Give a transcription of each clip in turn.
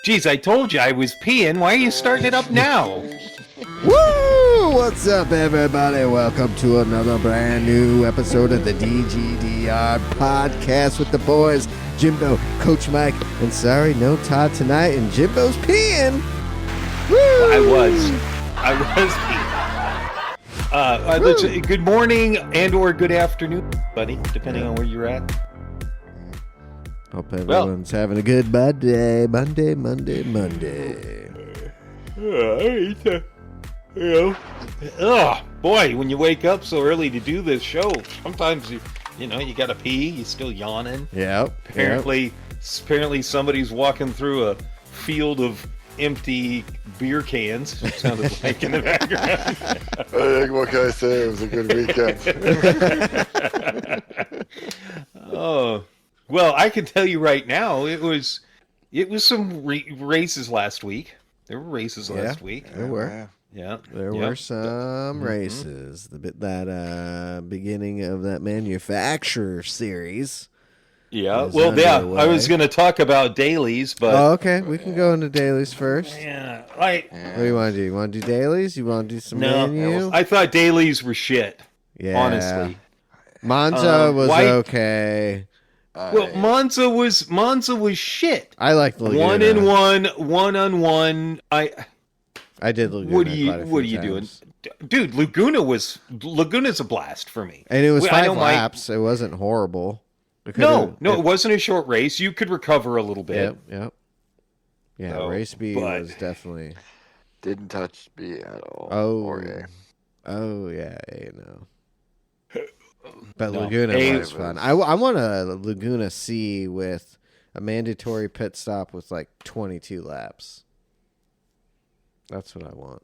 Geez, I told you I was peeing. Why are you starting it up now? Woo! What's up, everybody? Welcome to another brand new episode of the Dgdr podcast with the boys, Jimbo, Coach Mike, and sorry, no Todd tonight, and Jimbo's peeing. Woo! I was peeing. Good morning and or good afternoon, buddy, depending on where you're at. Hope everyone's having a good Monday. Oh boy, when you wake up so early to do this show, sometimes you gotta pee. You're still yawning. Yep. Apparently somebody's walking through a field of empty beer cans. It sounded like in the background. What can I say? It was a good weekend. Oh, well, I can tell you right now, it was some races last week. There were races last week. There were. Yeah, There were some races. The beginning of that manufacturer series. Yeah, well, yeah, I was going to talk about dailies, but... Oh, okay, we can go into dailies first. Yeah, What do you want to do? You want to do dailies? You want to do some menu? I thought dailies were shit, honestly. Monza was okay. Well, Monza was shit. I like Laguna. 1-1. I did Laguna. What are you doing? Dude, Laguna's a blast for me. And it was 5 laps. It wasn't horrible. It wasn't a short race. You could recover a little bit. Yep. Yeah, race B was definitely... Didn't touch B at all. Oh, yeah, A, no. But Laguna was fun. I want a Laguna C with a mandatory pit stop with like 22 laps. That's what I want.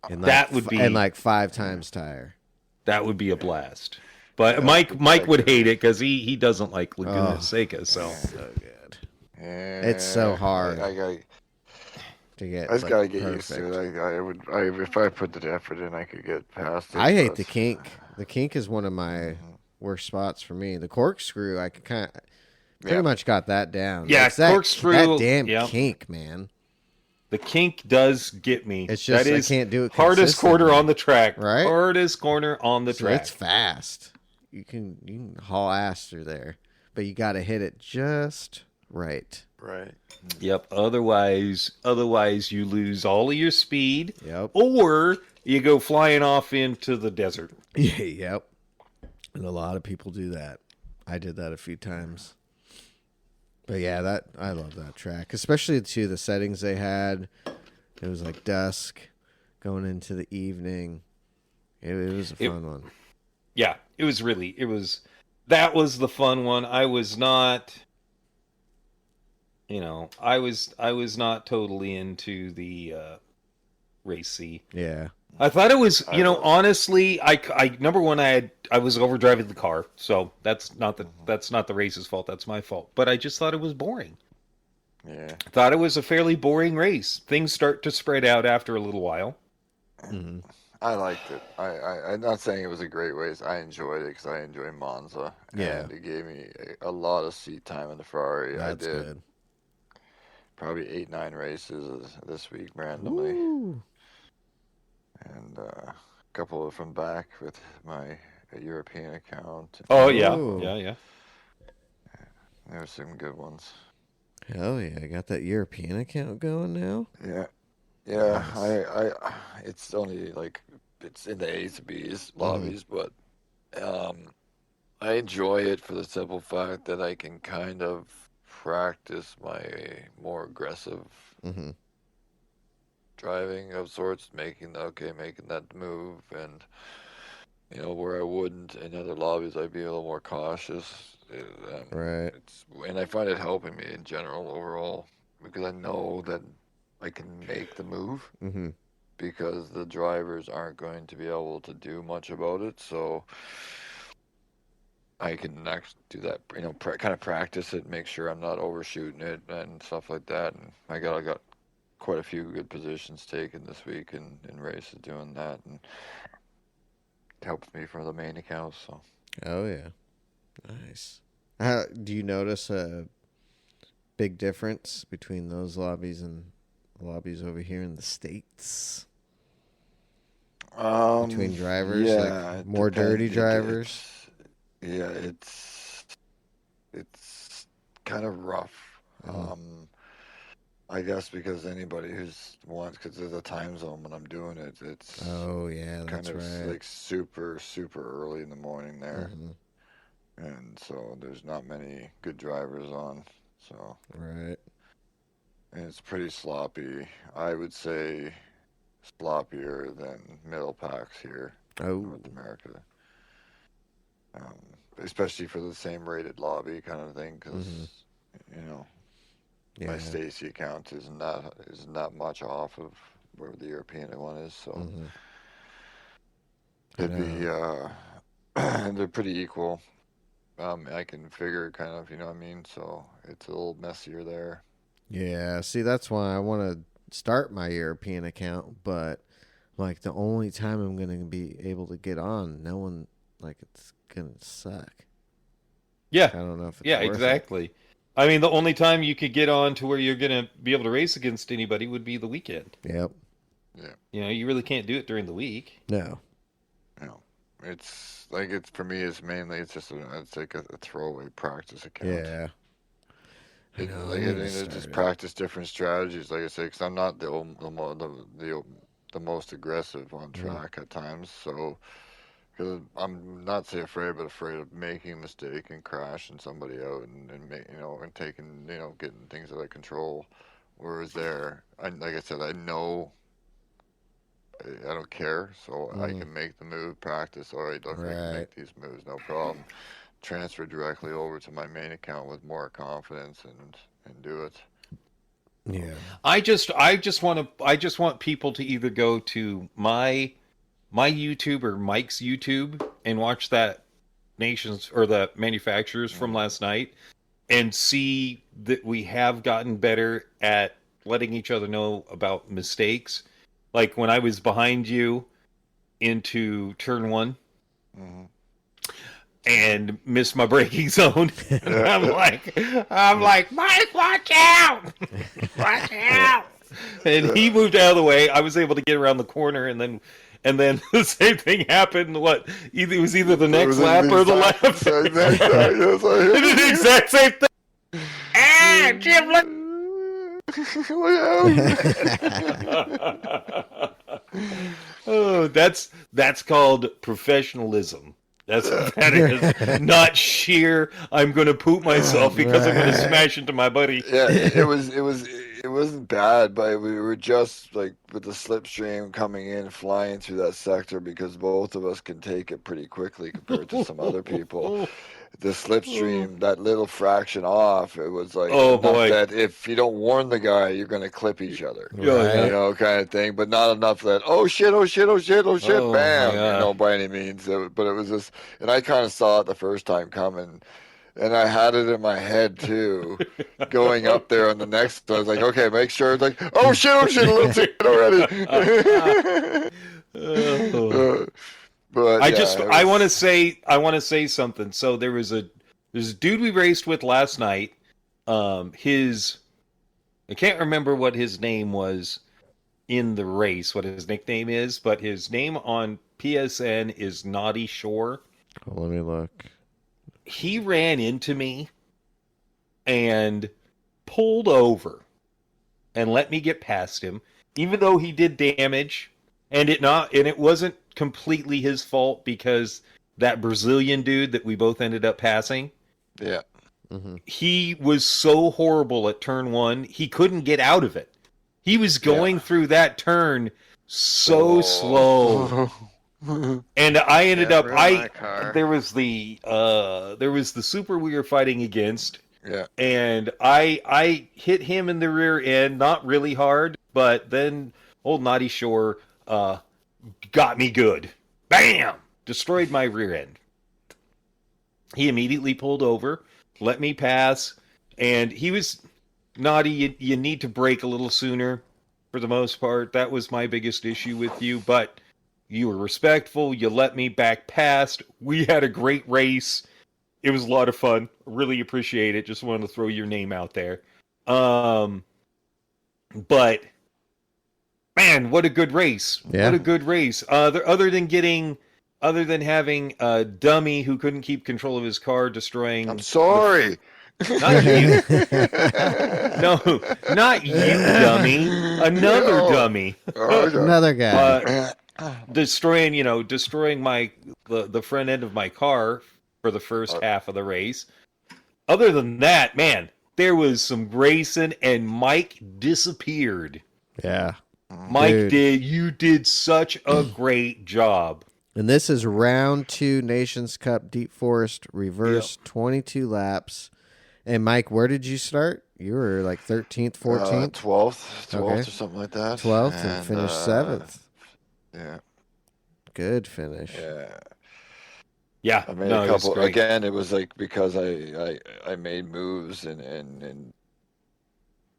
And that would be... And like 5 times tire. That would be a blast. But Mike would hate it because he doesn't like Laguna Seca. So good. It's so hard. I just gotta get used to it. If I put the effort in, I could get past it. I hate the kink. The kink is one of my worst spots for me. The corkscrew, I could pretty much got that down. Yeah, corkscrew. That damn kink, man. The kink does get me. It's just I can't do it. Hardest corner on the track, right? Hardest corner on the track. It's fast. You can haul ass through there, but you got to hit it just right. Right. Yep. Otherwise you lose all of your speed. Yep. Or you go flying off into the desert. Yep. And a lot of people do that. I did that a few times. But yeah, I love that track, especially the settings they had. It was like dusk going into the evening. It was a fun one. Yeah, that was the fun one. I was not, I was not totally into the race C. Yeah. I thought it was, honestly, I number one, I was overdriving the car, so that's not the race's fault. That's my fault. But I just thought it was boring. Yeah. I thought it was a fairly boring race. Things start to spread out after a little while. Mm-hmm. I liked it. I'm not saying it was a great race. I enjoyed it because I enjoy Monza. Yeah. And it gave me a lot of seat time in the Ferrari. That's good. Probably 8-9 races this week randomly. Woo. And a couple from back with my European account. Oh, yeah. Yeah. There were some good ones. Hell yeah. I got that European account going now? Yeah. Nice. It's only it's in the A's and B's lobbies, but I enjoy it for the simple fact that I can kind of practice my more aggressive driving of sorts, making that move, and where I wouldn't in other lobbies, I'd be a little more cautious. Right. And I find it helping me in general overall because I know that I can make the move because the drivers aren't going to be able to do much about it. So I can actually do that, kind of practice it, make sure I'm not overshooting it and stuff like that. And I got quite a few good positions taken this week in races doing that, and it helps me for the main account. So. Oh yeah, nice. Do you notice big difference between those lobbies and lobbies over here in the States? Between drivers, Yeah, like it more dirty depends. drivers. Yeah, it's kind of rough. Mm. I guess because anybody who's wants, because there's a time zone when I'm doing it, it's Oh yeah, kind that's of right. like super, super early in the morning there. Hmm. And so there's not many good drivers on. So, Right. and it's pretty sloppy. I would say sloppier than middle packs here in Oh. North America. Um, Especially for the same rated lobby kind of thing, because Hmm. you know my Yeah. Stacy account is not much off of where the European one is, so Hmm. I it'd know. be they're pretty equal. I can figure kind of, you know what I mean? So it's a little messier there. Yeah. See, that's why I want to start my European account, but like the only time I'm gonna be able to get on, no one like it's gonna suck. Yeah, I don't know if it's yeah, worth it. exactly. I mean, the only time you could get on to where you're gonna be able to race against anybody would be the weekend. Yep. Yeah, You know, you really can't do it during the week. No. you know, it's like it's for me. It's like a throwaway practice account. Yeah. I It know. I like need it, to it start just it. practice different strategies. Like I say, because I'm not the most aggressive on Mm. track at times. So because I'm not say afraid, but afraid of making a mistake and crashing somebody out and make, and taking, getting things out of control. Whereas there, like I said, I know I don't care, so I Mm. can make the move, practice. All right, look, I can Right. make these moves, no problem. Transfer directly over to my main account with more confidence and do it. So, Yeah. I just want people to either go to my YouTube or Mike's YouTube and watch that nations or the manufacturers from mm, last night and see that we have gotten better at letting each other know about mistakes. Like when I was behind you into turn one hmm and missed my braking zone. yeah, I'm like, Mike, watch out! Watch yeah, out! And yeah. he moved out of the way. I was able to get around the corner, and then the same thing happened. It was either the It next was lap or the lap. the next time, yes, It is the exact same thing. Ah, Jim, look. Oh, that's called professionalism. That's what that is. Not sheer. I'm going to poop myself because I'm going to Right. smash into my buddy. Yeah, it wasn't bad, but we were just like with the slipstream coming in, flying through that sector because both of us can take it pretty quickly compared to some other people. The slipstream, that little fraction off, it was like Oh enough boy. that if you don't warn the guy, you're gonna clip each other, Oh yeah. kind of thing, but not enough that, oh shit, oh shit, oh shit, oh shit, Oh my bam, god. by any means. But it was just, and I kind of saw it the first time coming, and I had it in my head too, going up there on the next. I was like, okay, make sure. It's like, oh shit, a little too late already. Oh. But yeah, it was. I want to say something. So there's a dude we raced with last night. His I can't remember what his name was in the race, what his nickname is, but his name on PSN is Naughty Shore. Let me look. He ran into me and pulled over and let me get past him, even though he did damage, and it wasn't completely his fault because that Brazilian dude that we both ended up passing, Yeah. Hmm. he was so horrible at turn one, he couldn't get out of it. He was Yeah. going through that turn so slow. So. And I ended Yeah, up ruined my car. there was the super we were fighting against, Yeah. and I hit him in the rear end, not really hard, but then old Naughty Shore got me good. Bam! Destroyed my rear end. He immediately pulled over, let me pass, and he was Naughty. You need to brake a little sooner for the most part. That was my biggest issue with you, but you were respectful. You let me back past. We had a great race. It was a lot of fun. Really appreciate it. Just wanted to throw your name out there. But man, what a good race! Yeah. What a good race! Other than having a dummy who couldn't keep control of his car, destroying. I'm sorry. Not you. No, not you, dummy. Another Oh, dummy. okay. Another guy. Destroying the front end of my car for the first half of the race. Other than that, man, there was some racing, and Mike disappeared. Yeah. Mike Dude. you did such a great job. And this is round 2 Nations Cup Deep Forest Reverse, 22 laps. And Mike, where did you start? You were like 13th, 14th? 12th Okay. or something like that. 12th and finished 7th. Yeah. Good finish. Yeah. Yeah, I made a couple. Again, it was like because I made moves and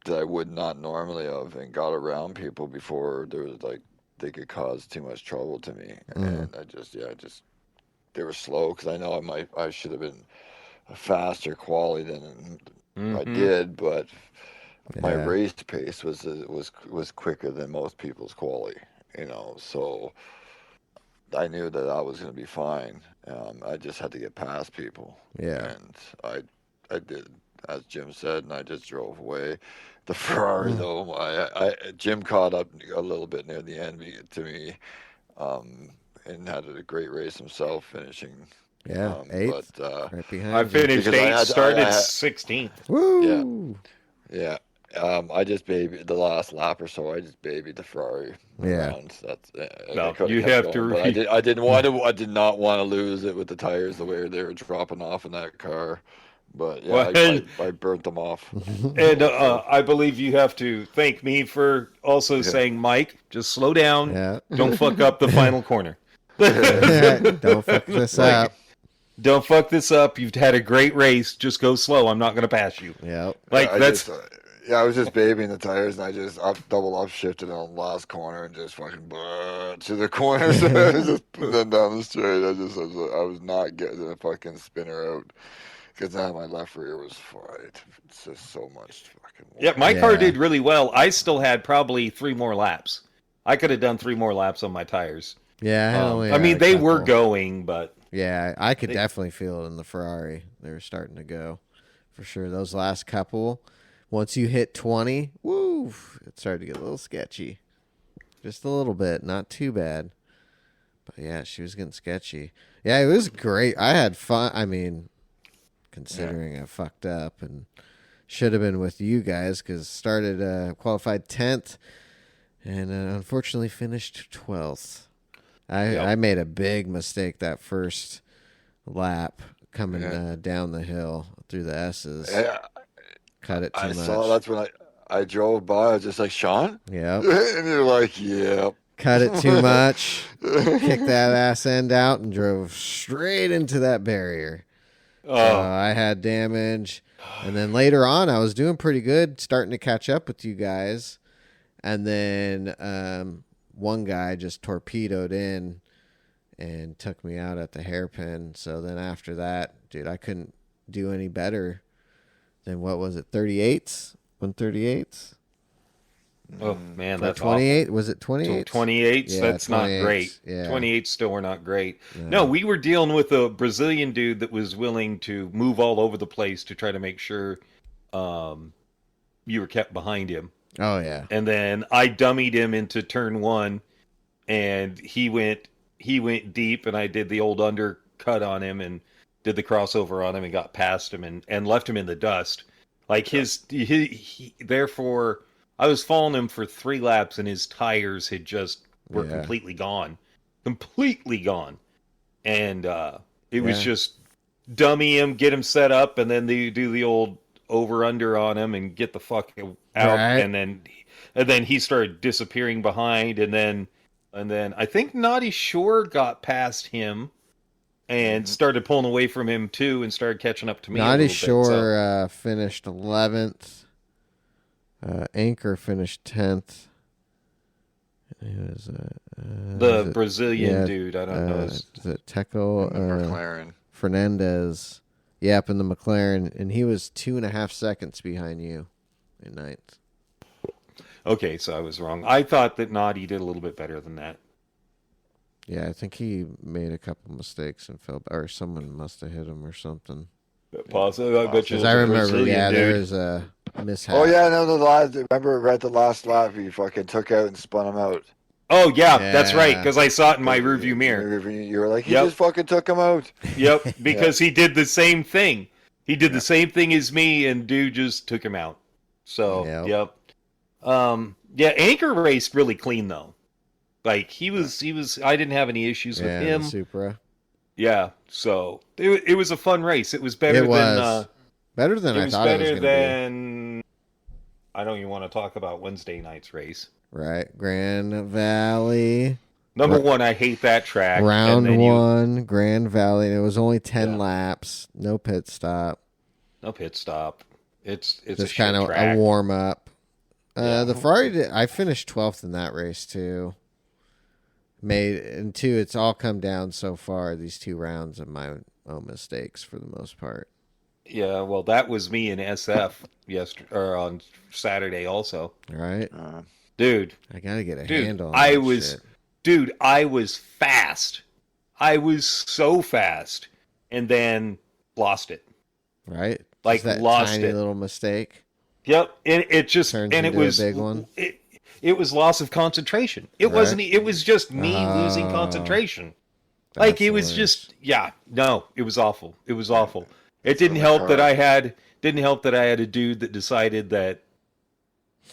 that I would not normally have, and got around people before there was like they could cause too much trouble to me, and I just they were slow because I know I should have been a faster quality than I did, but my race pace was quicker than most people's quality, so. I knew that I was going to be fine. I just had to get past people. Yeah. And I did, as Jim said, and I just drove away. The Ferrari, though, Jim caught up a little bit near the end to me, and had a great race himself, finishing. Yeah, 8th. But right behind I finished 8th, started 16th. Woo! Yeah. I just babied the last lap or so. I just babied the Ferrari around. That's no, you have going, to. I did not want to lose it with the tires the way they were dropping off in that car. But yeah, I burnt them off. And I believe you have to thank me for also saying, Mike, just slow down. Yeah. Don't fuck up the final corner. Don't fuck this up. Don't fuck this up. You've had a great race. Just go slow. I'm not going to pass you. Yep. I was just babying the tires, and I just double upshifted on the last corner and just fucking to the corners, just put them down the straight. I was not getting the fucking spinner out because now my left rear was fried. It's just so much fucking. Yeah, my car did really well. I still had probably 3 more laps. I could have done 3 more laps on my tires. Yeah, I mean they were going, but yeah, I could definitely feel it in the Ferrari. They were starting to go for sure. Those last couple. Once you hit 20, woo, it started to get a little sketchy. Just a little bit, not too bad. But yeah, she was getting sketchy. Yeah, it was great. I had fun. I mean, considering I fucked up and should have been with you guys because qualified 10th and unfortunately finished 12th. I made a big mistake that first lap coming down the hill through the S's. Yeah. Cut it too much. I saw that's when I drove by. I was just like, Sean? Yep. And you're like, yep. Cut it too much. Kicked that ass end out and drove straight into that barrier. I had damage. And then later on, I was doing pretty good, starting to catch up with you guys. And then one guy just torpedoed in and took me out at the hairpin. So then after that, dude, I couldn't do any better. Then what was it? 38s? 138s? Oh man, that's 28. Awful. Was it 28? 28s. Yeah, that's 28s. Not great. Yeah. 28s still were not great. No, we were dealing with a Brazilian dude that was willing to move all over the place to try to make sure you were kept behind him. Oh yeah. And then I dummied him into turn 1, and he went deep, and I did the old undercut on him and did the crossover on him and got past him and left him in the dust. Like therefore I was following him for 3 laps and his tires were completely gone. Completely gone. And it was just dummy him, get him set up, and then do the old over under on him and get the fuck out. Right. And then he started disappearing behind, and then I think Naughty Shore got past him and started pulling away from him too, and started catching up to me. Naughty Shore finished 11th. Anchor finished 10th. It was the Brazilian dude. I don't know. Is it Teco? McLaren. Fernandez. Yep, in the McLaren, and he was 2.5 seconds behind you 29th. Okay, so I was wrong. I thought that Naughty did a little bit better than that. Yeah, I think he made a couple mistakes and fell, or someone must have hit him or something. Possibly, I bet you. Because I remember, Brazilian, there dude. was a mishap. Oh yeah, no, the last. Remember, right the last lap, he fucking took out and spun him out. Oh yeah, that's right. Yeah. Because I saw it in my rearview mirror. You were like, he Yep. just fucking took him out. Yep, because he did the same thing. He did Yeah. the same thing as me, and dude just took him out. So, Yep. yeah, Anchor raced really clean though. Like he was. I didn't have any issues with him. The Supra. Yeah, so it was a fun race. It was better It was better than it I was thought it was better going to be. than. I don't even want to talk about Wednesday night's race. Right, Grand Valley. Number one, I hate that track. Round one, Grand Valley, and it was only 10 Yeah. laps. No pit stop. No pit stop. It's Just a kind of track. a warm up. Yeah. The Ferrari, I finished 12th in that race too. It's all come down so far. These 2 rounds of my own mistakes for the most part. Yeah, well, that was me in SF yesterday or on Saturday also. Right, Dude, I gotta get a dude, handle on I that was, shit. dude, I was fast. I was so fast, and then lost it. Right, Like, just that lost tiny it. little mistake. Yep, and it just Turns and it into a was big one. It was loss of concentration. It Right. wasn't. It was just me losing Oh, concentration. Like that's it was worse. just no. It was awful. It was awful. It So didn't the help car- that I had a dude that decided that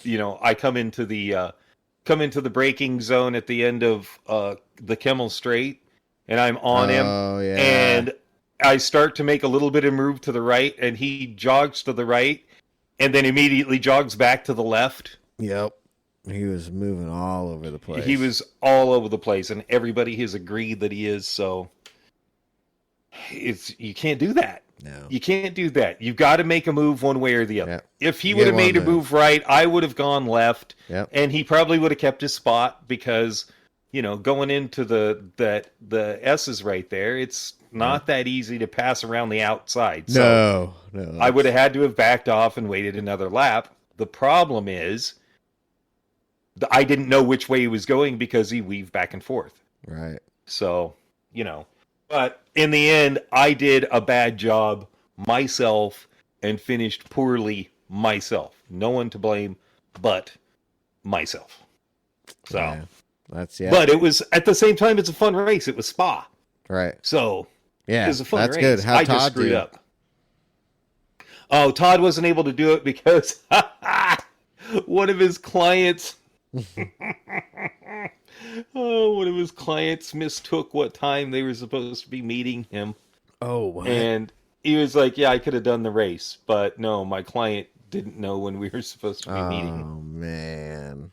I come into the braking zone at the end of the Kemmel Straight, and I'm on him, Oh yeah, and I start to make a little bit of move to the right, and he jogs to the right, and then immediately jogs back to the left. Yep. He was moving all over the place. He was all over the place, and everybody has agreed that he is. So you can't do that. No. You can't do that. You've got to make a move one way or the other. Yep. If he You would get have made a one move. move right, I would have gone left, Yep. and he probably would have kept his spot because going into the S's right there, it's not that easy to pass around the outside. So No. I would have had to have backed off and waited another lap. The problem is I didn't know which way he was going because he weaved back and forth. Right. So, but in the end, I did a bad job myself and finished poorly myself. No one to blame but myself. So, Yeah. But it was, at the same time, it's a fun race. It was Spa. Right. So, Yeah. it was a fun that's race. good. How I Todd just screwed do? up. Oh, Todd wasn't able to do it because one of his clients one of his clients mistook what time they were supposed to be meeting him. Oh, what? And he was like, yeah, I could have done the race, but no, my client didn't know when we were supposed to be meeting. Oh, man.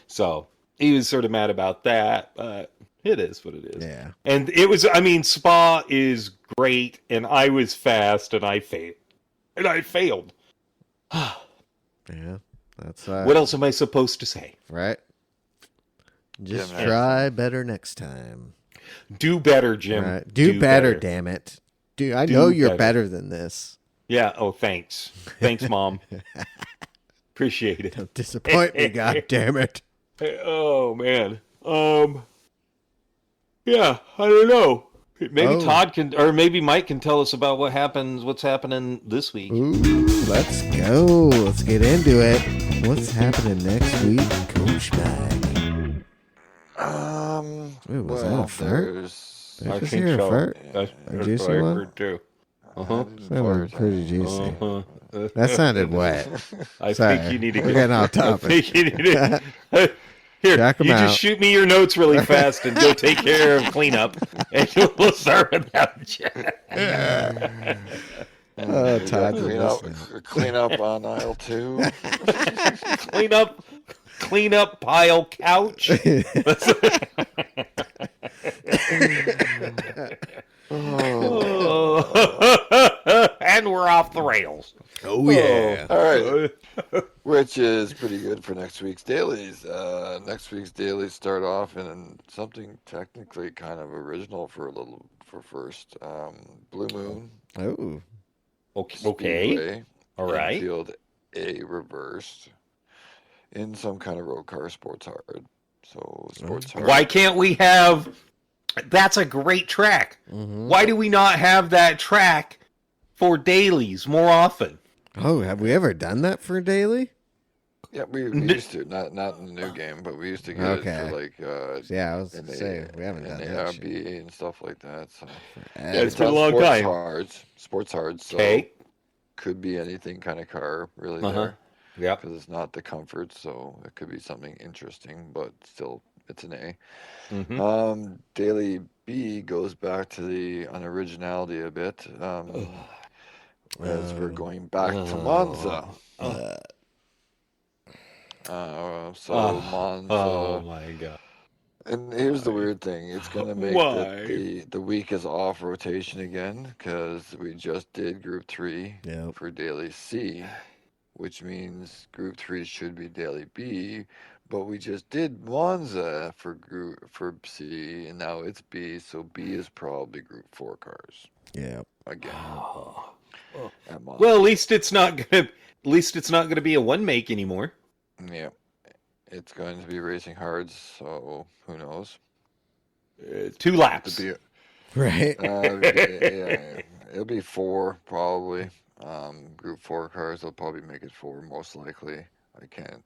So he was sort of mad about that, but it is what it is. Yeah. And it was, Spa is great, and I was fast, and I failed. Yeah. That's What else am I supposed to say? right. Just man. try better next time. Do better, Jim. Right. Do better, damn it. Dude, I know you're better than this. Yeah. Oh, thanks. Thanks, Mom. Appreciate it. Don't disappoint me, god damn it. Oh man. Yeah, I don't know. Maybe Todd can, or maybe Mike can tell us about what's happening this week. Ooh, let's go. Let's get into it. What's happening next week, Coach Mike? Ooh, was that a fart? there's I Did I just think hear a so. fart? That's A juicy what I one? heard too. I didn't That was fart. pretty juicy. Uh-huh. That sounded wet. I Sorry. think you need to We're getting off topic. I think you need to. Here, Jack 'em you out. just shoot me your notes really fast and go take care of cleanup, and we'll start without you. Oh, Todd, clean you're up, listening. clean up on aisle 2. Clean up pile couch. And we're off the rails. Oh, yeah. All right, which is pretty good for next week's dailies. Next week's dailies start off in something technically kind of original for first. Blue Moon. Oh, Okay. Speedway, All right. Enfield a reversed in some kind of road car sports hard. So sports hard. Why can't we have? That's a great track. Mm-hmm. Why do we not have that track for dailies more often? Oh, have we ever done that for a daily? Yeah, we used to, not in the new game, but we used to get it for like Yeah, I was in saying we haven't done that ARB shit. and stuff like that. So Yeah, it's been a long sports time. Hards, sports hard. So Okay. could be anything kind of car really there. Yeah. Because it's not the comfort, so it could be something interesting, but still it's an A. Mm-hmm. Daily B goes back to the unoriginality a bit. As we're going back to Monza. Monza. Oh my god. And here's the weird thing: it's gonna make the week is off rotation again because we just did Group 3 for Daily C, which means Group 3 should be Daily B, but we just did Monza for C, and now it's B, so B is probably Group 4 cars. Yeah. Again. Well, at least it's not gonna be a one make anymore. Yeah. It's going to be racing hards, so who knows? 2 laps. Right. It'll be 4 probably. Group 4 cars, they'll probably make it 4 most likely. I can't.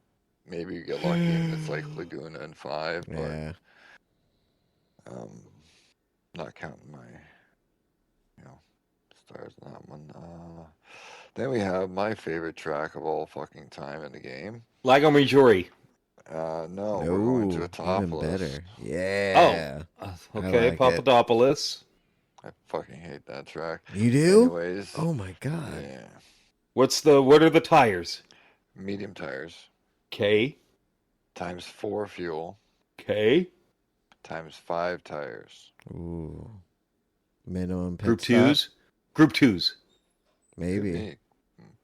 Maybe you get lucky and it's like Laguna and 5, but not counting my stars on that one. Then we have my favorite track of all fucking time in the game. Lago Maggiore. No, we're going to Autopolis. Even better. Yeah. Okay, like Papadopoulos. I fucking hate that track. You do? Anyways. Oh my god. Yeah. What are the tires? Medium tires. Okay. Times 4 fuel. Okay. Times 5 tires. Ooh. Minimum pit Group stop? 2s? Group 2s. Maybe.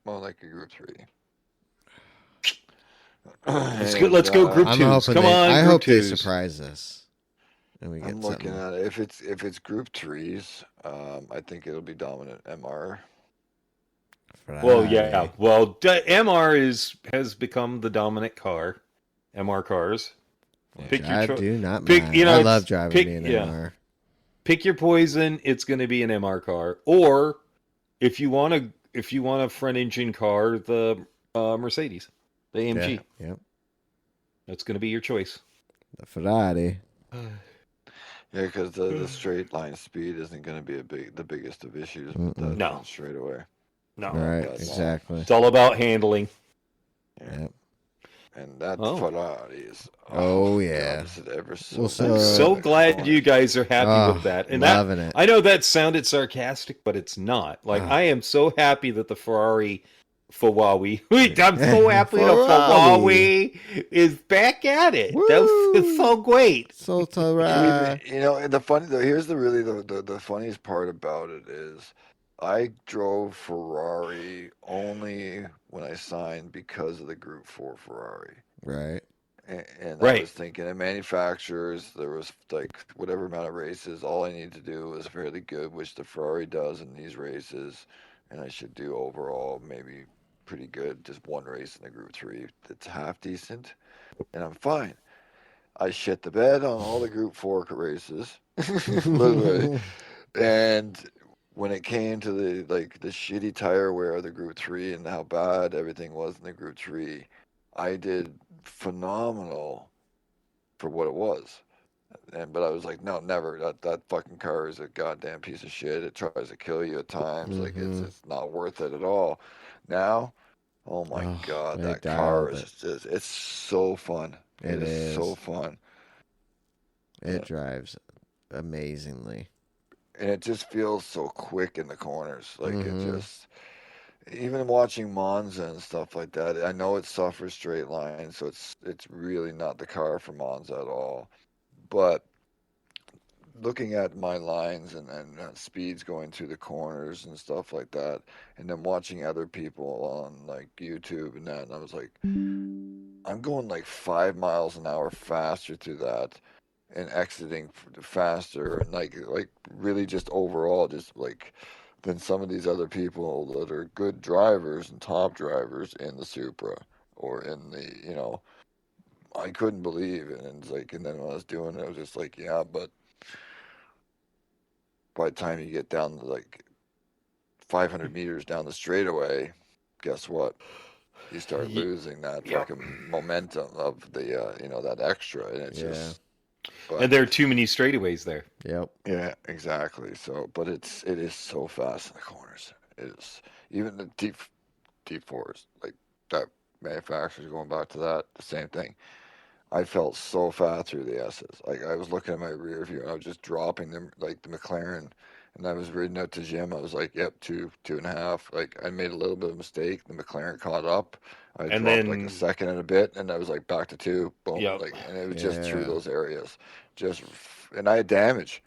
More like a Group 3. Let's go Group 2s. Come on, I Group hope 2s. they surprise us. And we get I'm looking at it. If it's Group 3s, I think it'll be dominant MR. Well, yeah. Well, MR has become the dominant car. MR cars. Pick I do not mind. I love driving an MR. Pick your poison. It's going to be an MR car, or if you want a front engine car, the Mercedes, the AMG. Yep. That's going to be your choice. The Ferrari. Yeah, because the straight line speed isn't going to be the biggest of issues with that straight away. No. Right, exactly. It's all about handling. Yeah. Yep. And that Ferrari is yeah. I'm so glad you guys are happy with that. And loving it. I know that sounded sarcastic, but it's not. Like I am so happy that the Ferrari I'm so happy the Ferrari is back at it. That's so great. So here's the funniest part about it is I drove Ferrari only when I signed because of the Group 4 Ferrari. Right. And I was thinking of manufacturers, there was like whatever amount of races, all I need to do was fairly good, which the Ferrari does in these races, and I should do overall maybe pretty good, just one race in the Group 3 that's half decent, and I'm fine. I shit the bed on all the Group 4 races, literally, and when it came to the shitty tire wear of the Group 3 and how bad everything was in the Group 3, I did phenomenal for what it was. But I was like, no, never. That fucking car is a goddamn piece of shit. It tries to kill you at times. Like it's not worth it at all. Now, oh my god, that car is just it's so fun. It is so fun. It drives amazingly. And it just feels so quick in the corners. Like it just, even watching Monza and stuff like that, I know it suffers straight lines, so it's really not the car for Monza at all. But looking at my lines and speeds going through the corners and stuff like that, and then watching other people on like YouTube and that, and I was like, I'm going like 5 miles an hour faster through that. And exiting faster, and like really just overall, just like than some of these other people that are good drivers and top drivers in the Supra or in the, I couldn't believe it. And it's like, and then when I was doing it, I was just like, yeah, but by the time you get down to like 500 meters down the straightaway, guess what? You start losing that fucking momentum of the, that extra, and it's just. But, and there are too many straightaways there. Yep. Yeah, exactly. So, but it is so fast in the corners. It is even the D4s like that. Manufacturers going back to that, the same thing. I felt so fast through the S's. Like I was looking at my rear view and I was just dropping them like the McLaren. And I was reading out to Jim. I was like, "Yep, 2.5." Like I made a little bit of mistake. The McLaren caught up. I And dropped like then, a second and a bit, and I was like back to 2. Boom. yep. Like, and it was just through those areas. And I had damage.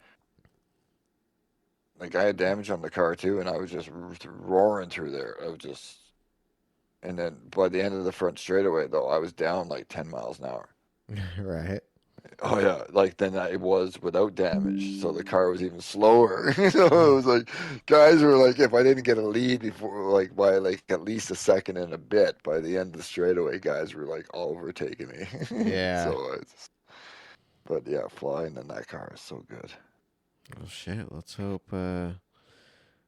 Like I had damage on the car too, and I was just roaring through there. I was just, and then by the end of the front straightaway, though, I was down like 10 miles an hour. Right. Oh yeah, like then I was without damage, so the car was even slower. It was like guys were like, if I didn't get a lead before, like by like at least a second and a bit, by the end of the straightaway, guys were like all overtaking me. Yeah. But yeah, flying in that car is so good. Well, shit. Let's hope.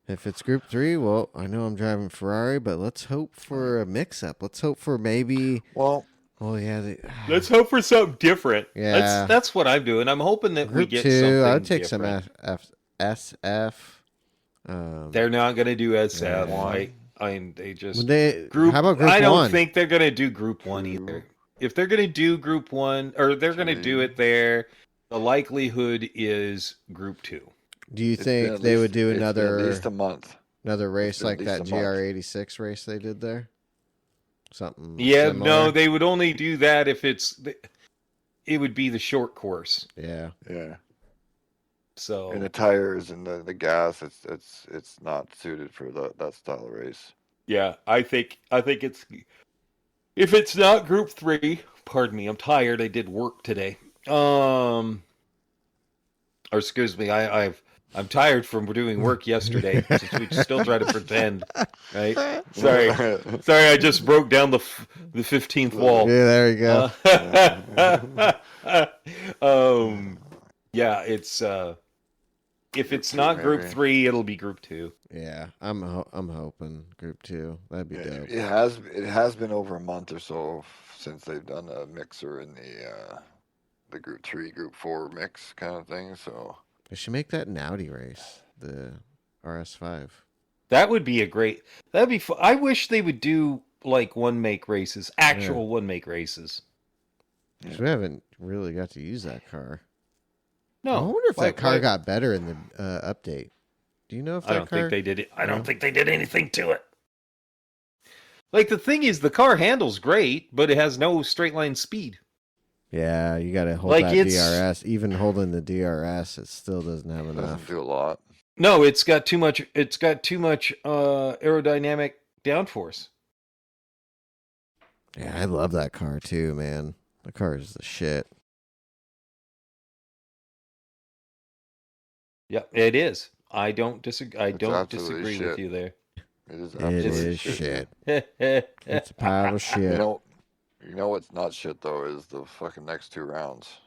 If it's Group 3, well, I know I'm driving Ferrari, but let's hope for a mix-up. Let's hope for maybe. Well, oh yeah. Let's hope for something different. Yeah. That's what I'm doing. I'm hoping that we Group get 2, something I would take different. some SF. They're not going to do SF. Yeah. They just group. How about Group 1? I don't think they're going to do Group 1 either. If they're going to do Group 1, or they're going to do it there, the likelihood is Group 2. Do you think they would do at least a month? Another race like that GR86 race they did there? Something Yeah, similar? no, they would only do that if it would be the short course. Yeah. Yeah. So and the tires and the gas, it's not suited for that style of race. Yeah, I think it's, if it's not Group 3, pardon me, I'm tired. I did work today. Or excuse me, I'm tired from doing work yesterday. Since we still try to pretend, right? Sorry, I just broke down the 15th wall. Yeah, there you go. Yeah, it's if it's not Group 3, it'll be Group 2. Yeah, I'm hoping Group 2. That'd be dope. It has been over a month or so since they've done a mixer in the Group 3, Group 4 mix kind of thing. So they should make that an Audi race, the RS5. That would be that'd be fun. I wish they would do like one make races, actual one make races. Because we haven't really got to use that car. No, I wonder if that car got better in the update. Do you know if that car? I don't think they did it. I don't think they did anything to it. Like the thing is, the car handles great, but it has no straight line speed. Yeah, you got to hold that DRS. Even holding the DRS, it still doesn't have enough. Doesn't do a lot. No, it's got too much. It's got too much aerodynamic downforce. Yeah, I love that car too, man. The car is the shit. Yeah, it is. I don't disagree. I don't disagree with you there. It is absolutely shit. It's a pile of shit. You know what's not shit though is the fucking next 2 rounds.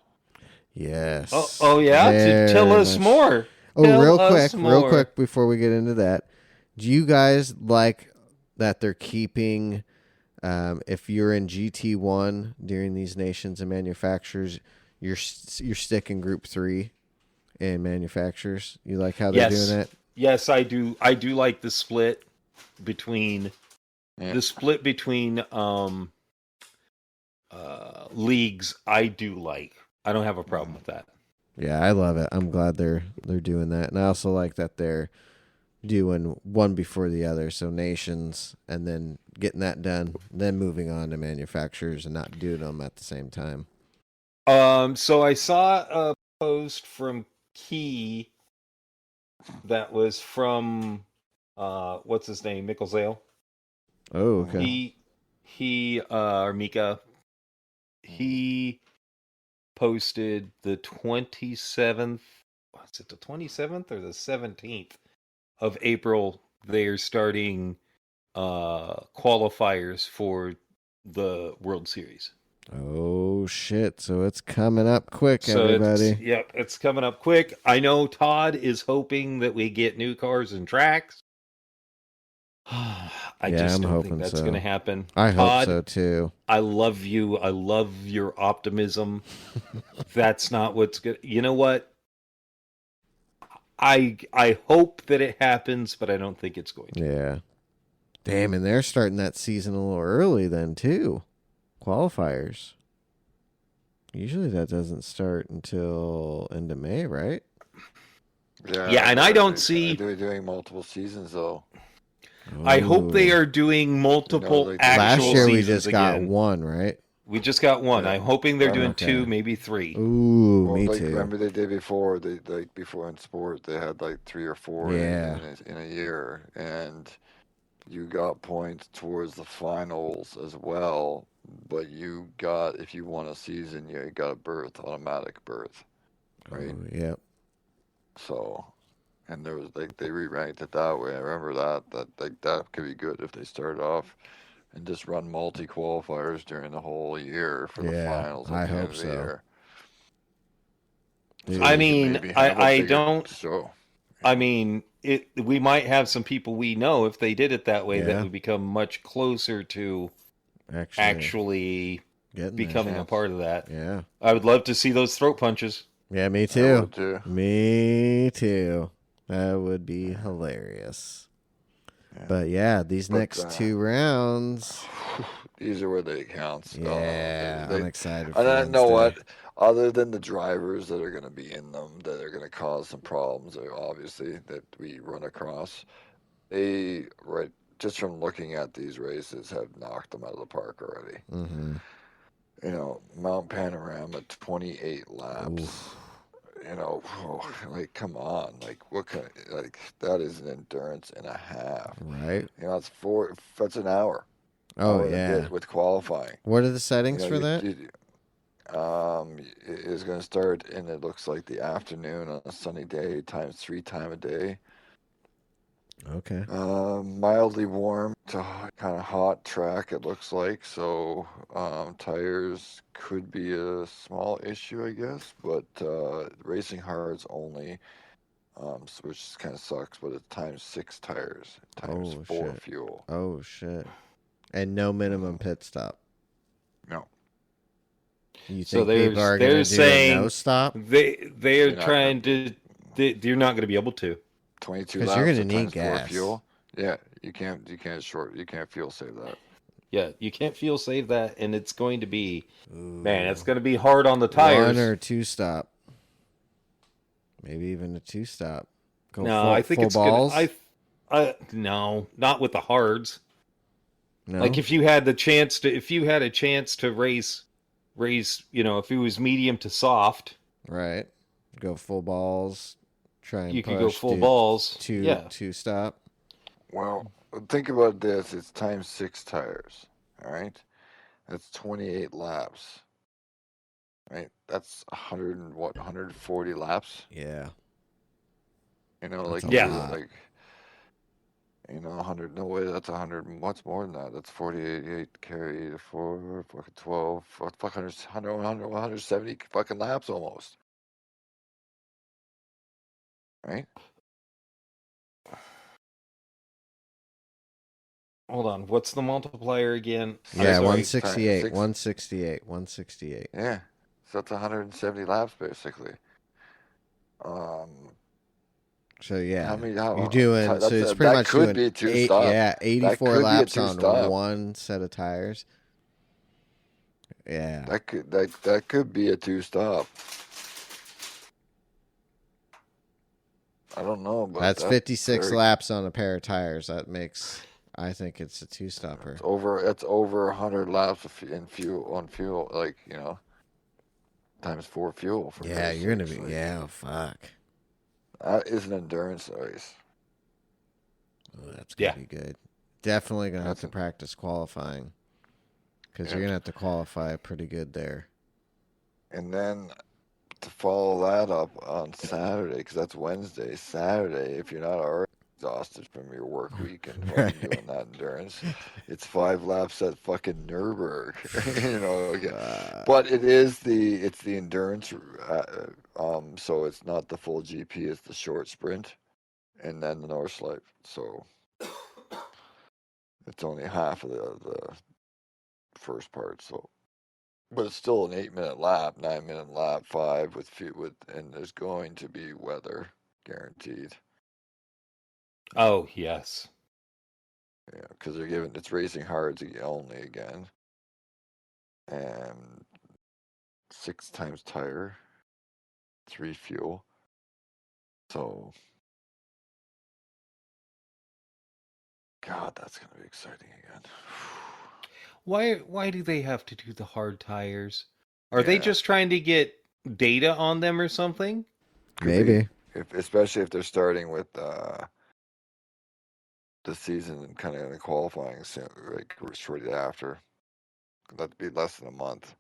Yes. Oh yeah. Tell us more. Real quick before we get into that, do you guys like that they're keeping? If you're in GT1 during these nations and manufacturers, you're sticking Group 3 in manufacturers. You like how they're doing that? Yes, I do. I do like the split between leagues. I do like. I don't have a problem with that. Yeah, I love it. I'm glad they're doing that, and I also like that they're doing one before the other. So nations, and then getting that done, then moving on to manufacturers, and not doing them at the same time. So I saw a post from Key that was from what's his name, Mickelzale. Oh, okay. He or Mika. He posted the 27th. Was it the 27th or the 17th of April, they're starting qualifiers for the World Series. Oh shit! So it's coming up quick, So everybody. it's coming up quick. I know Todd is hoping that we get new cars and tracks. I just I'm don't think hoping that's so. going to happen. I hope Todd, so too. I love you. I love your optimism. That's not what's good. You know what? I hope that it happens, but I don't think it's going to. Yeah. Damn, and they're starting that season a little early then too. Qualifiers. Usually that doesn't start until end of May, right? Yeah, and I don't see. They're doing multiple seasons though. I hope they Ooh. are doing multiple like actual Last year we seasons just got again. one, right? We just got one. Yeah. I'm hoping they're doing Okay. 2, maybe 3. Ooh, Well, me like too. remember they did before before in sport they had like 3 or 4 Yeah. in a year, and you got points towards the finals as well. But you got, if you won a season, you got a berth, automatic berth, right? Oh, yep. So, and there was like they re-ranked it that way. I remember that like that could be good if they started off and just run multi qualifiers during the whole year for the Yeah, finals I at the end hope of the so. year. Dude. So I you could mean, maybe have a I bigger don't. show. I mean, we might have some people we know if they did it that way that Yeah. would become much closer to actually getting becoming there. a part of that. Yeah. I would love to see those throat punches. Yeah, me I too. would too. Me too. That would be hilarious. Yeah. But yeah, these next 2 rounds. These are where they count. Yeah, I'm excited for And I know Wednesday. what, other than the drivers that are going to be in them, that are going to cause some problems, obviously, that we run across, they, right, just from looking at these races, have knocked them out of the park already. Mm-hmm. You know, Mount Panorama, 28 laps. Oof. You know, like, come on, like, what kind of, like, that is an endurance and a half. Right. You know, that's an hour. Oh, Hour and a yeah. bit with qualifying. What are the settings for that? It's going to start in, it looks like, the afternoon on a sunny day, ×3 time of day. Okay. Mildly warm to kind of hot track, it looks like. So tires could be a small issue, I guess. But racing hard's only, which kind of sucks, but it's ×6 tires, ×4 shit. fuel. Oh, shit. And no minimum pit stop. No. You So think people are going to do saying a no stop? they are trying to. You're not going to be able to. 22 'Cause laps you're gonna at need ×4 gas. fuel. Yeah, you can't fuel save that. Yeah, you can't fuel save that, and it's going to be, Ooh. man, it's going to be hard on the tires. 1 or 2 stop. Maybe even a 2 stop. Go No, full, I think full it's balls. gonna. No, not with the hards. No? Like if you had a chance to race, you know, if it was medium to soft, Right. Go full balls. Try and you push. could go full do balls. 2 Yeah. 2 stop. Well, think about this. It's ×6 tires. All right, that's 28 laps. Right, that's 140 laps. Yeah. You know, That's like a Yeah. lot. like. You know, 100. No way, that's 100. What's more than that? That's 48 carry 4, fucking 12, 170 fucking laps almost. Right? Hold on, what's the multiplier again? Yeah, I'm sorry. 168. Six. 168. 168. Yeah, so that's 170 laps basically. So yeah, How many? you're doing. So That's it's pretty that much could doing be a two 8. stop. Yeah, That 84 could be a laps two on stop. 1 set of tires. Yeah. That could be a 2 stop. I don't know, but That's 56 very, laps on a pair of tires. That makes. I think it's a 2 stopper. it's over 100 laps in fuel, like, you know, ×4 fuel for Yeah, you're gonna be. like, Yeah, fuck. that is an endurance race. Oh, that's gonna Yeah. be good. Definitely gonna have That's to a- practice qualifying because Yeah. you're gonna have to qualify pretty good there. And then to follow that up on Saturday, because that's Wednesday. Saturday, if you're not already exhausted from your work week and Right. fucking doing that endurance. It's 5 laps at fucking Nürburgring, again. But it's the endurance, so it's not the full GP, it's the short sprint, and then the Nordschleife. So it's only half of the first part. So, but it's still an 8-minute lap, 9-minute lap, 5 and there's going to be weather guaranteed. Oh, yes. Yeah, because it's racing hard only again, and 6 times tire, 3 fuel. So, God, that's gonna be exciting again. Why do they have to do the hard tires? Are they Yeah, just trying to get data on them or something? could be, Maybe. especially if they're starting with the season and kind of in the qualifying soon, like shortly after. That'd be less than a month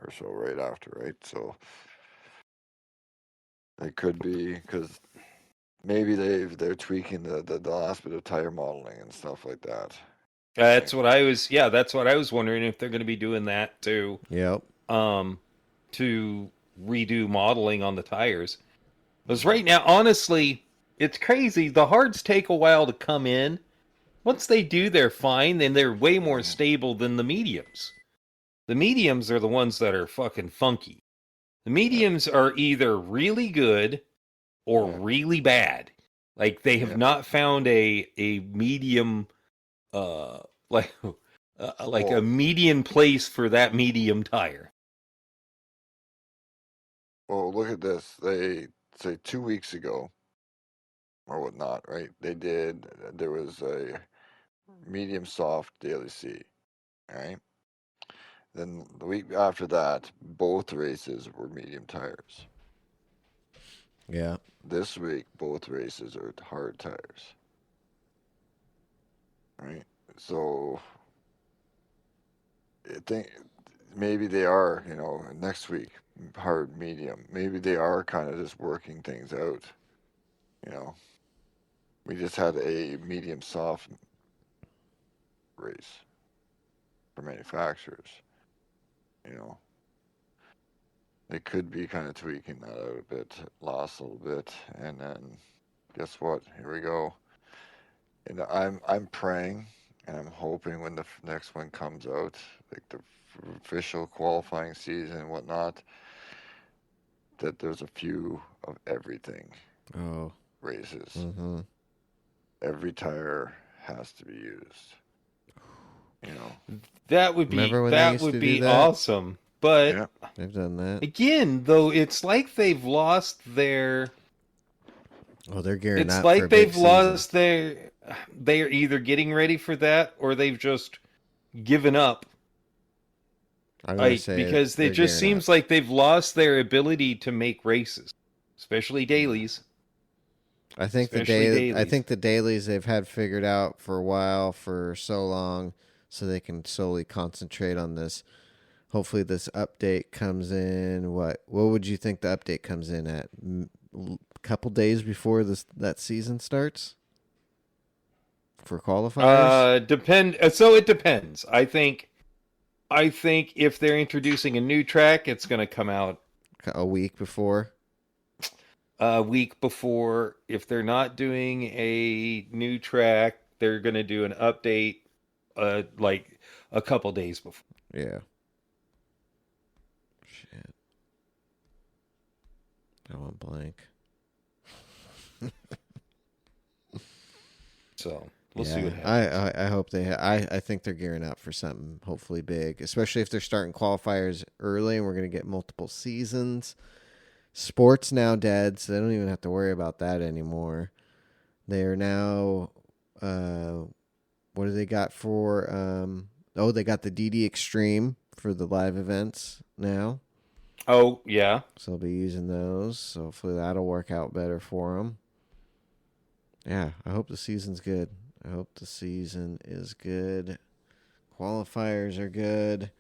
or so right after, right? So it could be because maybe they're tweaking the last bit of tire modeling and stuff like that. That's what I was. Yeah, that's what I was wondering if they're going to be doing that Yep. to redo modeling on the tires. Because right now, honestly, it's crazy. The hards take a while to come in. Once they do, they're fine, and they're way more stable than the mediums. The mediums are the ones that are fucking funky. The mediums are either really good or Yeah. really bad. Like they have Yeah. not found a medium uh like like a Well, median place for that medium tire. look at this. They say 2 weeks ago or whatnot, right? There was a medium soft daily C, right? Then the week after that, both races were medium tires. Yeah. This week, both races are hard tires, right? So I think maybe they are, next week, hard, medium. Maybe they are kind of just working things out, you know. We just had a medium soft race for manufacturers, you know. They could be kind of tweaking that out a bit, lost a little bit, and then guess what? Here we go. And I'm praying and I'm hoping when the next one comes out, like the official qualifying season and whatnot, that there's a few of everything Oh. races. Mm-hmm. Every tire has to be used. You know. Remember when they used to do that? Awesome. But Yeah. They've done that. again, though, it's like they've lost their. Oh, they're gearing It's up like for a big they've lost season. their. They are either getting ready for that or they've just given up. I'm gonna say Because it they're just gearing up. seems like they've lost their ability to make races, especially dailies. I think the dailies they've had figured out for a while, for so long, so they can solely concentrate on this. Hopefully, this update comes in. What would you think the update comes in at? Couple days before that season starts for qualifiers. So it depends. I think if they're introducing a new track, it's going to come out A week before. a week before. If they're not doing a new track, they're going to do an update like a couple days before. Yeah. Shit. I went blank. So we'll see what happens. I hope I think they're gearing up for something hopefully big, especially if they're starting qualifiers early and we're going to get multiple seasons. Sports now dead, so they don't even have to worry about that anymore. They are now what do they got for they got the DD Extreme for the live events now. Oh, yeah. So they'll be using those. So hopefully that'll work out better for them. Yeah, I hope the season's good. I hope the season is good. Qualifiers are good.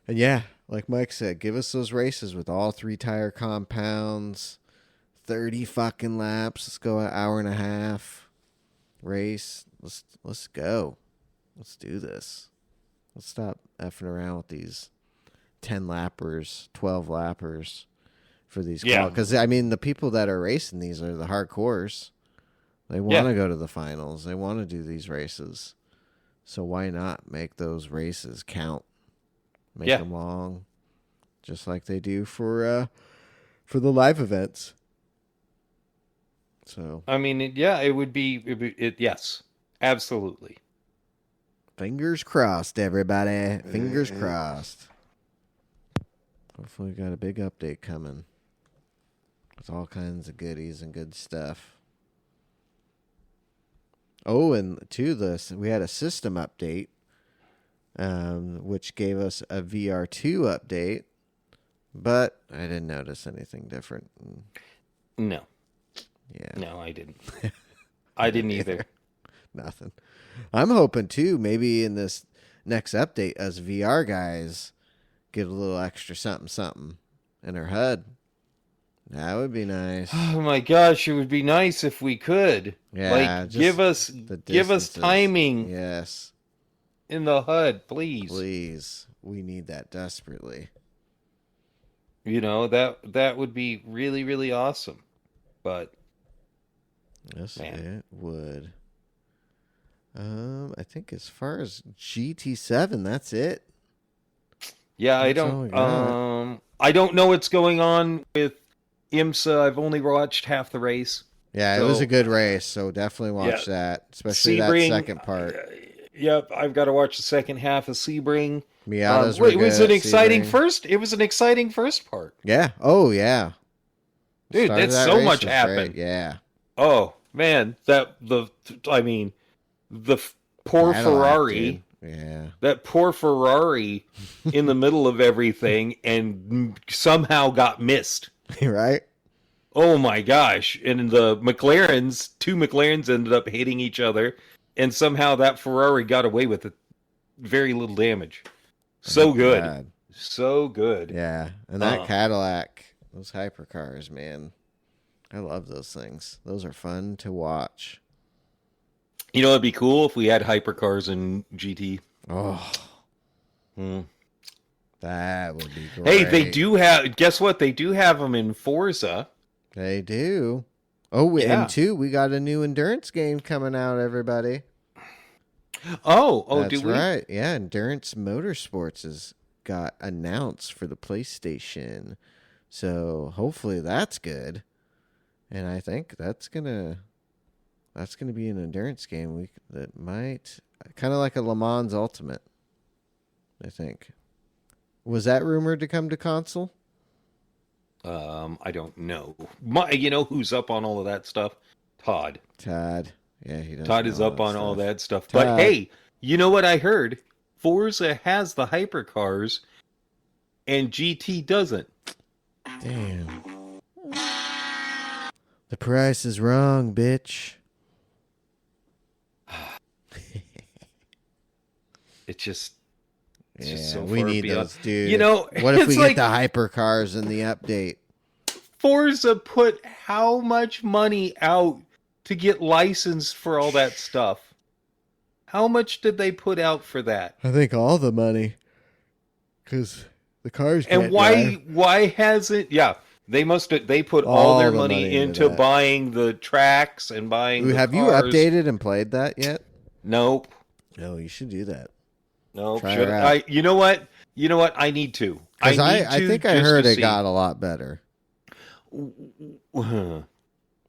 And yeah, like Mike said, give us those races with all 3 tire compounds, 30 fucking laps. Let's go an hour and a half race. Let's go. Let's do this. Let's stop effing around with these 10 lappers, 12 lappers for these. Yeah. Because, I mean, the people that are racing these are the hardcores. They want to go to the finals. They want to do these races. So why not make those races count? Make them long, just like they do for the live events. So I mean, it would be yes, absolutely. Fingers crossed, everybody. Fingers crossed. Hopefully, we got a big update coming with all kinds of goodies and good stuff. Oh, and we had a system update, which gave us a VR2 update, but I didn't notice anything different. No. Yeah. No, I didn't. I didn't either. Nothing. I'm hoping, too, maybe in this next update, us VR guys get a little extra something in our HUD. That would be nice. Oh my gosh, it would be nice if we could. Yeah, like give us timing. Yes. In the HUD, please. Please. We need that desperately. You know, that would be really, really awesome. But yes, man. It would. I think as far as GT7, that's it. Yeah, I don't know what's going on with IMSA. I've only watched half the race. Yeah, it was a good race, so definitely watch that, especially Sebring, that second part. Yep, I've got to watch the second half of Sebring. Miatas it was an exciting first. It was an exciting first part. Yeah. Oh yeah. Dude, that's so much happened. Yeah. Oh man, the poor Ferrari. Yeah. That poor Ferrari in the middle of everything and somehow got missed. Right? Oh my gosh. And the two McLarens ended up hitting each other, and somehow that Ferrari got away with it. Very little damage. So good. God. So good. Yeah. And that Cadillac, those hypercars, man. I love those things. Those are fun to watch. You know, it'd be cool if we had hypercars in GT. Oh. That would be great. Hey, they do have, guess what? They do have them in Forza. They do. Oh, and two, we got a new endurance game coming out, everybody. Oh, That's do we? right. Yeah, Endurance Motorsports has got announced for the PlayStation. So hopefully that's good. And I think that's gonna be an endurance game that might kind of like a Le Mans Ultimate. I think. Was that rumored to come to console? I don't know. You know who's up on all of that stuff? Todd. Yeah, he does. Todd is up on all that stuff. Todd. But hey, you know what I heard? Forza has the hypercars, and GT doesn't. Damn. The price is wrong, bitch. It's just yeah, so we far need beyond. those, dude. You know, what if we like, get the hypercars in the update? Forza put how much money out to get licensed for all that stuff? How much did they put out for that? I think all the money, because the cars. And why hasn't? Yeah, they put all their money into buying the tracks and buying. Have you updated and played that yet? Nope. No, you should do that. No, should I? You know what? I need to. Because I think I heard it got a lot better.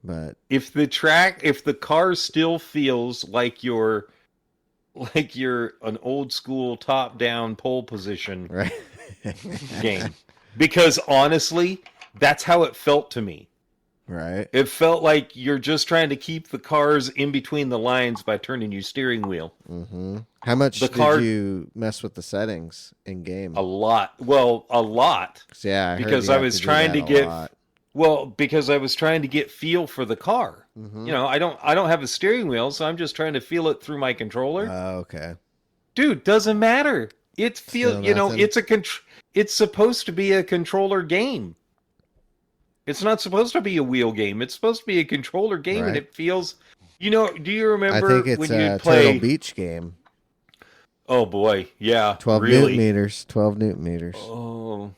But if the car still feels like you're an old school top down pole position game, because honestly, that's how it felt to me. Right. It felt like you're just trying to keep the cars in between the lines by turning your steering wheel. Mm-hmm. How much did you mess with the settings in game? A lot. Well, a lot. Yeah, because I was trying to get. Well, because I was trying to get feel for the car. Mm-hmm. You know, I don't have a steering wheel, so I'm just trying to feel it through my controller. Oh, okay. Dude, doesn't matter. It's supposed to be a controller game. It's not supposed to be a wheel game. It's supposed to be a controller game, and Right. it feels. Do you I remember think it's when a you'd play? Turtle Beach game. Oh boy, yeah, 12 newton really. meters. 12 newton meters. Oh,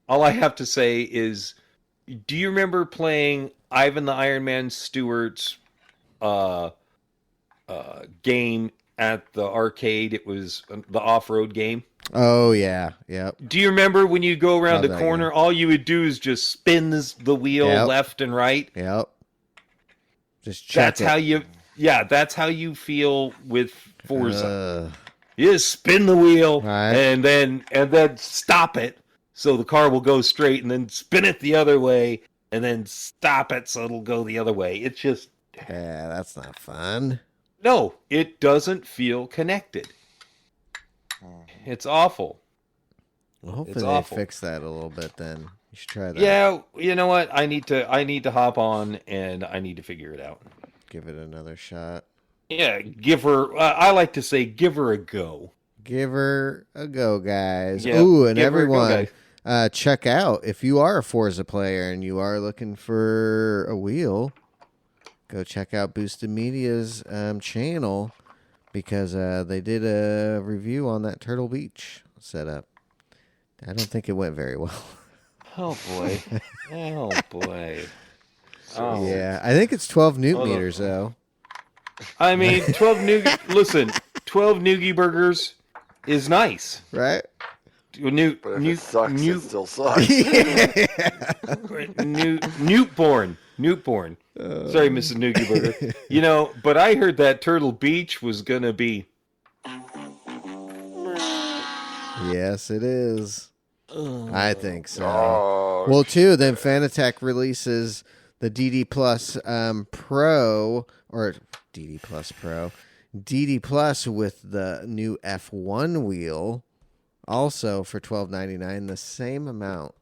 all I have to say is, do you remember playing Ivan the Iron Man Stewart's uh, game at the arcade? It was the off-road game. Oh yeah. Yep. Do you remember when you go around Love the that corner, game. all you would do is just spin the wheel Yep. left and right? Yep. Just check That's how you feel with Forza. it. You just spin the wheel Right. and then stop it so the car will go straight, and then spin it the other way and then stop it so it'll go the other way. It's just Yeah, that's not fun. no, it doesn't feel connected. It's awful. Well, hopefully It's they awful. fix that a little bit. Then you should try that. Yeah, you know what? I need to hop on and I need to figure it out. Give it another shot. Yeah, give her. I like to say, give her a go. Give her a go, guys. Yeah, Ooh, and give her a go, everyone, guys. check out if you are a Forza player and you are looking for a wheel. Go check out Boosted Media's channel because they did a review on that Turtle Beach setup. I don't think it went very well. Oh boy. Oh boy. Oh. Yeah, I think it's 12 newton Hold on. meters though. I mean, 12 noogie. Listen, 12 noogie burgers is nice. Right? New, But if new, it sucks, new, it still sucks. Newtborn. Sorry, Mrs. Noogie Burger. But I heard that Turtle Beach was gonna be. Yes, it is. I think so. Oh, Well, too, then Fanatec releases the DD Plus Pro, or DD Plus Pro, DD Plus with the new F1 wheel, also for $12.99. The same amount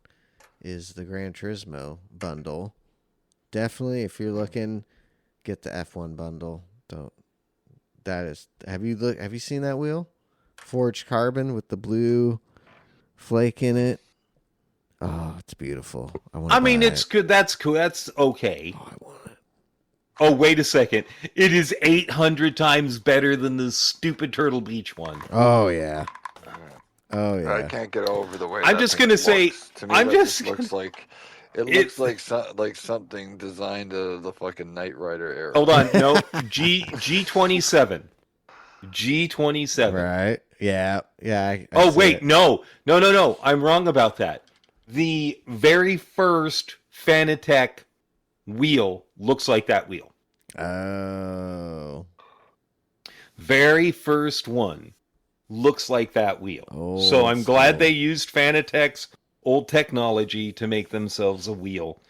is the Gran Turismo bundle. Definitely, if you're looking, get the F1 bundle. Don't. That is. Have you seen that wheel? Forged carbon with the blue flake in it. Oh, it's beautiful. I mean, it's good. That's cool. That's okay. Oh, I want it. Oh, wait a second. It is 800 times better than the stupid Turtle Beach one. Oh yeah. Oh I yeah. can't get over the way. I'm that just thing gonna say- looks. To me, I'm that just looks like it It- looks like something designed of the fucking Knight Rider era. Hold on. No. G27. G27. Right. Yeah. Yeah. I Oh, see wait. it. No. I'm wrong about that. The very first Fanatec wheel looks like that wheel. Oh. Very first one looks like that wheel. Oh, So I'm glad so- they used Fanatec's old technology to make themselves a wheel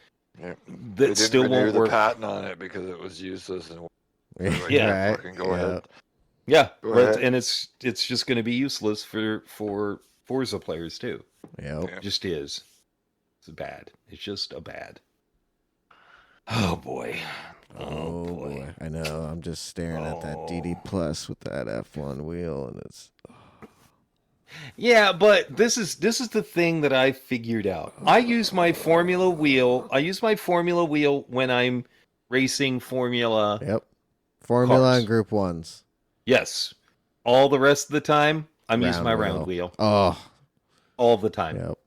Yeah. that They didn't still renew won't the work. patent on it because it was useless and Yeah. Right. fucking go ahead. Yeah, Go but, ahead. and it's just going to be useless for Forza players too. Yep. Yeah. It just is. It's bad. It's just a bad. Oh boy. Oh boy. I know. I'm just staring at that DD Plus with that F1 wheel, and it's. Yeah, but this is the thing that I figured out. I use my Formula wheel. I use my Formula wheel when I'm racing Formula. Yep. Formula Cars. and Group 1s. Yes. All the rest of the time, I'm using my Round round wheel. Oh. All the time. Yep.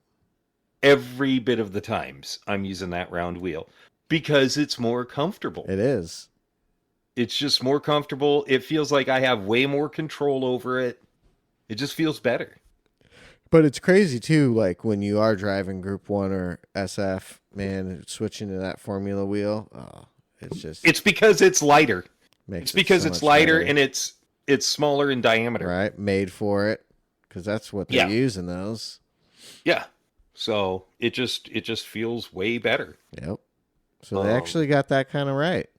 Every bit of the times, I'm using that round wheel because it's more comfortable. It is. It's just more comfortable. It feels like I have way more control over it. It just feels better. But it's crazy too, like when you are driving Group 1 or SF, man, switching to that Formula wheel, it's just It's because it's lighter. makes It's it because so it's much lighter better. and it's smaller in diameter. right, made for it, because that's what they're Yeah. using those. Yeah. So it just feels way better. Yep. So they actually got that kind of right.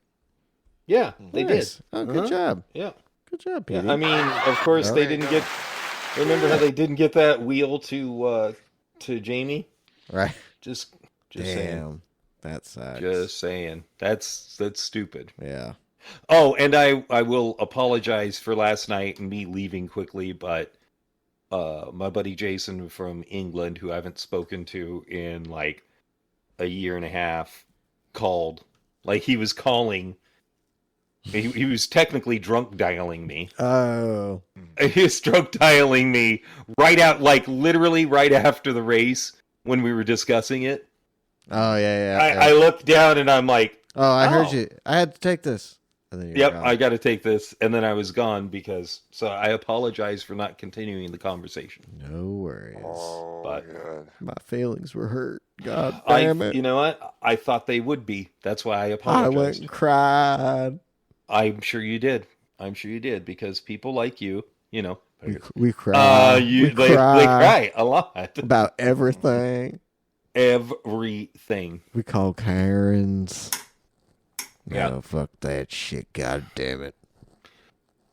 Yeah, they Nice. did. Oh, good Uh-huh. job. Yeah. Good job, Yeah. Petey. I mean, of course they didn't get. Remember how they didn't get that wheel to Jamie? right. Just saying. Damn. That sucks. Just saying. That's stupid. Yeah. Oh, and I will apologize for last night and me leaving quickly, but my buddy Jason from England, who I haven't spoken to in like a year and a half called. Like, he was calling. He was technically drunk dialing me. Oh. He was drunk dialing me right out, like, literally right after the race when we were discussing it. Oh, yeah. I looked down and I'm like, oh, I heard you. I had to take this. And then yep, gone. I got to take this. And then I was gone so I apologize for not continuing the conversation. No worries. Oh, But God. My feelings were hurt. God damn it. You know what? I thought they would be. That's why I I apologized. went and cried. I'm sure you did. Because people like you, We cried. they cry a lot about everything. Everything. We call Karens. Yeah. No, fuck that shit. God damn it.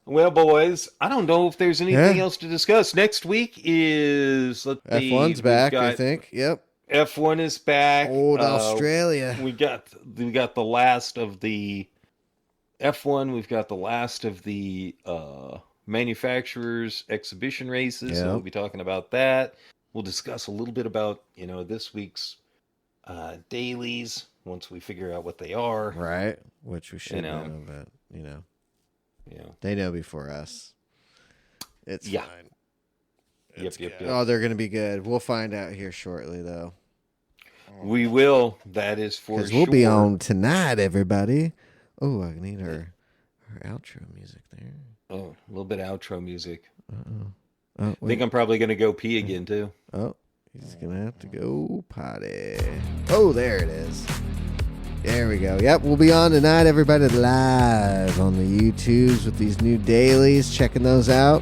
Well, boys, I don't know if there's anything else to discuss. Next week is F1's back, I think. Yep. F1 is back. Old Australia. We got the last of the F1. We've got the last of the manufacturers exhibition races. So we'll be talking about that. We'll discuss a little bit about this week's dailies once we figure out what they are. Right, which we should know, but they know before us. It's fine. Yep. Oh, they're gonna be good. We'll find out here shortly, though. We will. That is for sure. Because we'll be on tonight, everybody. Oh, I need our outro music there. Oh, a little bit of outro music. Oh, I think I'm probably going to go pee again, too. Oh, he's going to have to go potty. Oh, there it is. There we go. Yep, we'll be on tonight, everybody, live on the YouTubes with these new dailies. Checking those out.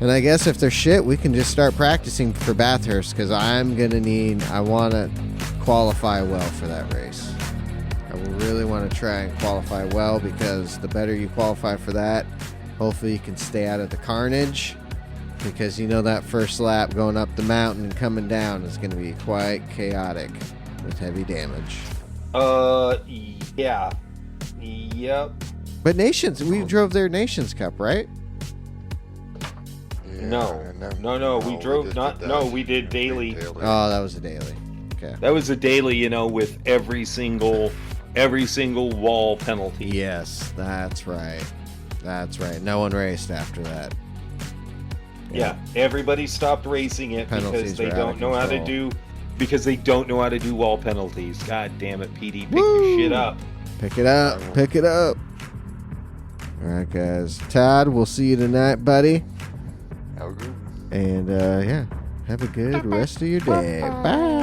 And I guess if they're shit, we can just start practicing for Bathurst because I want to qualify well for that race. I really want to try and qualify well because the better you qualify for that, hopefully you can stay out of the carnage because that first lap going up the mountain and coming down is going to be quite chaotic with heavy damage. Yeah. Yep. But we drove their Nations Cup, right? No. We drove we did daily. Oh, that was a daily. Okay. That was a daily, with every single wall penalty. Yes, that's right. No one raced after that. Yeah, everybody stopped racing it because they don't know how to do wall penalties. God damn it, PD, pick your shit up. Pick it up. All right, guys. Todd, we'll see you tonight, buddy. Have a good one. And have a good rest of your day. Bye.